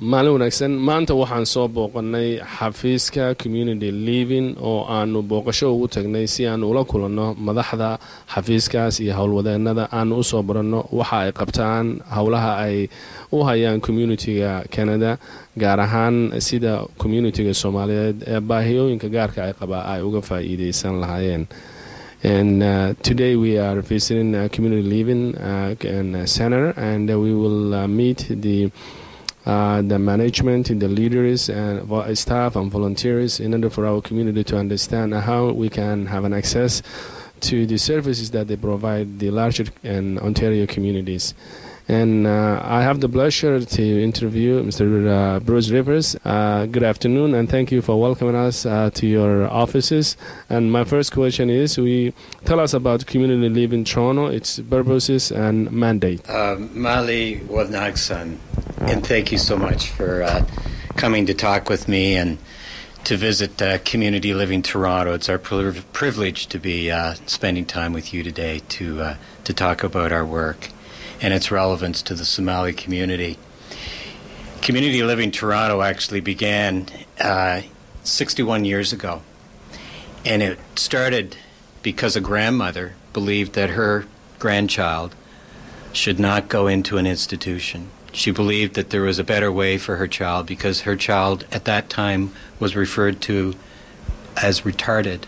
maalin wanaagsan maanta waxaan soo booqannay xafiiska community living oo aanu booqasho ugu tagnay si aan ula kulanno madaxda xafiiskaas iyo howlwadeennada aanu u soo baranno waxa ay qabtaan howlaha ay u hayaan communitiga Canada gaar ahaan sida communitiga Soomaaliyeed ee baahiyooyinka gaarka ay qabaa ay uga faa'iideysan lahaayeen. And today we are visiting community living center, and we will meet the management, the leaders, and staff and volunteers in order for our community to understand how we can have an access to the services that they provide the larger and Ontario communities. And I have the pleasure to interview Mr. Bruce Rivers. Good afternoon, and thank you for welcoming us to your offices. And my first question is, tell us about Community Living Toronto, its purposes and mandate. Mali Wadnagsan, and thank you so much for coming to talk with me and to visit Community Living Toronto. It's our privilege to be spending time with you today to talk about our work and its relevance to the Somali community. Community Living Toronto actually began 61 years ago, and it started because a grandmother believed that her grandchild should not go into an institution. She believed that there was a better way for her child because her child at that time was referred to as retarded,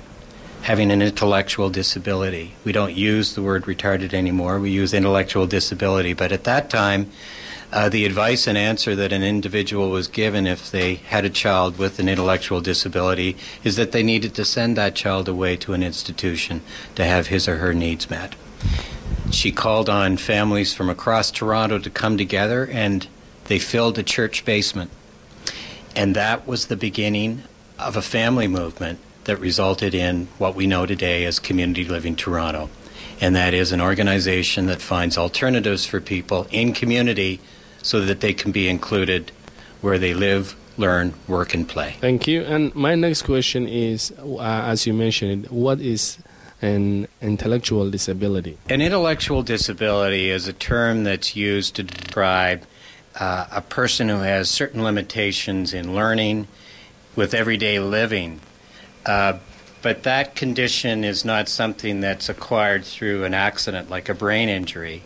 having an intellectual disability. We don't use the word retarded anymore. We use intellectual disability. But at that time, the advice and answer that an individual was given if they had a child with an intellectual disability is that they needed to send that child away to an institution to have his or her needs met. She called on families from across Toronto to come together, and they filled a church basement. And that was the beginning of a family movement that resulted in what we know today as Community Living Toronto. And that is an organization that finds alternatives for people in community so that they can be included where they live, learn, work, and play. Thank you. And my next question is, as you mentioned, what is an intellectual disability? An intellectual disability is a term that's used to describe a person who has certain limitations in learning with everyday living. But that condition is not something that's acquired through an accident like a brain injury.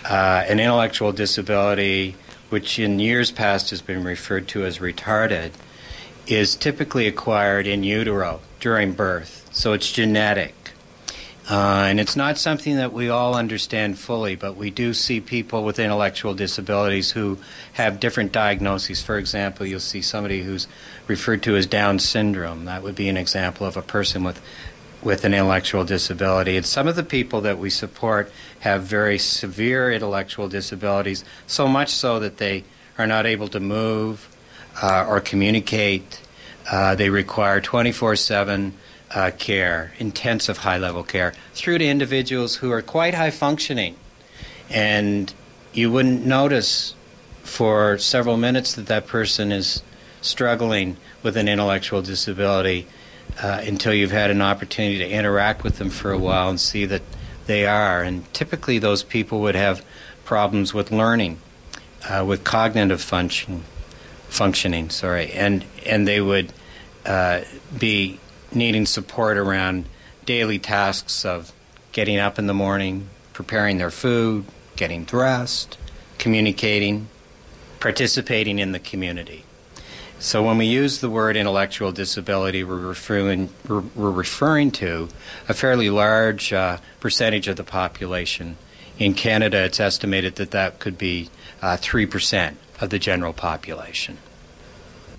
An intellectual disability, which in years past has been referred to as retarded, is typically acquired in utero during birth. So it's genetic. And it's not something that we all understand fully, but we do see people with intellectual disabilities who have different diagnoses. For example, you'll see somebody who's referred to as Down syndrome. That would be an example of a person with an intellectual disability. And some of the people that we support have very severe intellectual disabilities, so much so that they are not able to move or communicate. They require 24/7 care, intensive high-level care, through to individuals who are quite high-functioning. And you wouldn't notice for several minutes that that person is struggling with an intellectual disability until you've had an opportunity to interact with them for a while and see that they are. And typically those people would have problems with learning, with cognitive functioning, and they would be needing support around daily tasks of getting up in the morning, preparing their food, getting dressed, communicating, participating in the community. So when we use the word intellectual disability, we're referring to a fairly large percentage of the population. In Canada, it's estimated that could be 3% of the general population.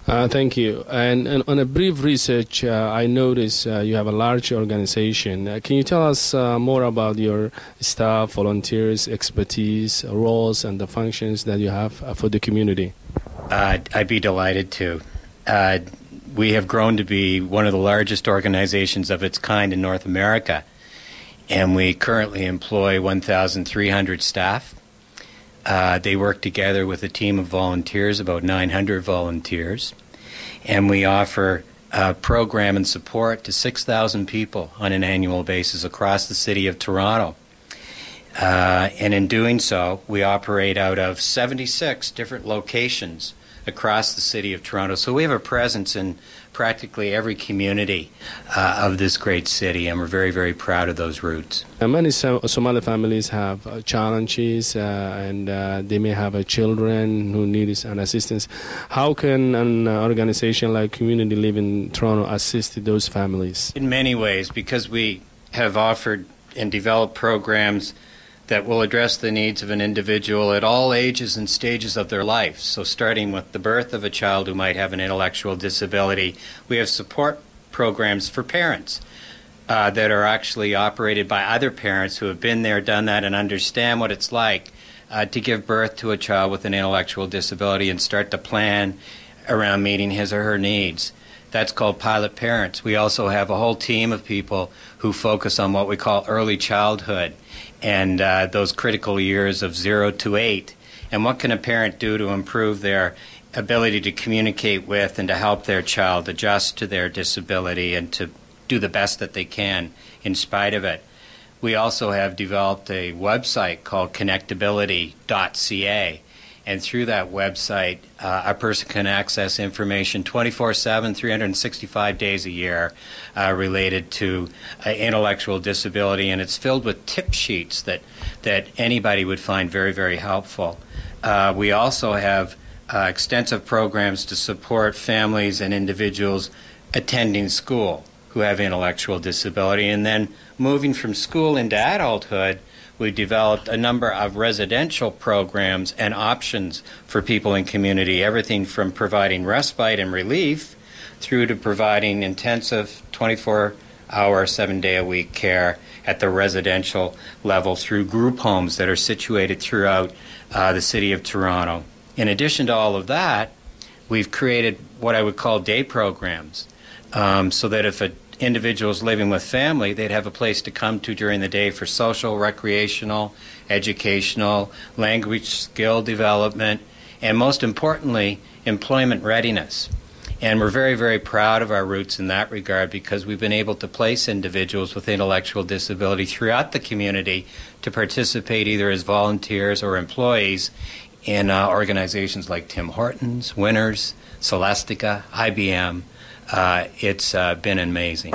Thank you. And on a brief research, I noticed you have a large organization. Can you tell us more about your staff, volunteers, expertise, roles, and the functions that you have for the community? I'd be delighted to. We have grown to be one of the largest organizations of its kind in North America, and we currently employ 1,300 staff. They work together with a team of volunteers, about 900 volunteers, and we offer program and support to 6,000 people on an annual basis across the city of Toronto. And in doing so, we operate out of 76 different locations across the city of Toronto. So we have a presence in practically every community of this great city, and we're very, very proud of those roots. Many Somali families have challenges and they may have children who need an assistance. How can an organization like Community Living Toronto assist those families? In many ways, because we have offered and developed programs that will address the needs of an individual at all ages and stages of their life. So starting with the birth of a child who might have an intellectual disability, we have support programs for parents that are actually operated by other parents who have been there, done that, and understand what it's like to give birth to a child with an intellectual disability and start to plan around meeting his or her needs. That's called Pilot Parents. We also have a whole team of people who focus on what we call early childhood and those critical years of 0 to 8. And what can a parent do to improve their ability to communicate with and to help their child adjust to their disability and to do the best that they can in spite of it. We also have developed a website called connectability.ca. And through that website, a person can access information 24/7, 365 days a year related to intellectual disability, and it's filled with tip sheets that anybody would find very, very helpful. We also have extensive programs to support families and individuals attending school who have intellectual disability, and then moving from school into adulthood, we developed a number of residential programs and options for people in community, everything from providing respite and relief through to providing intensive 24-hour, 7-day-a-week care at the residential level through group homes that are situated throughout the city of Toronto. In addition to all of that, we've created what I would call day programs so that if an individual is living with family, they'd have a place to come to during the day for social, recreational, educational, language skill development, and most importantly, employment readiness. And we're very, very proud of our roots in that regard because we've been able to place individuals with intellectual disability throughout the community to participate either as volunteers or employees in organizations like Tim Hortons, Winners, Celestica, IBM. It's been amazing.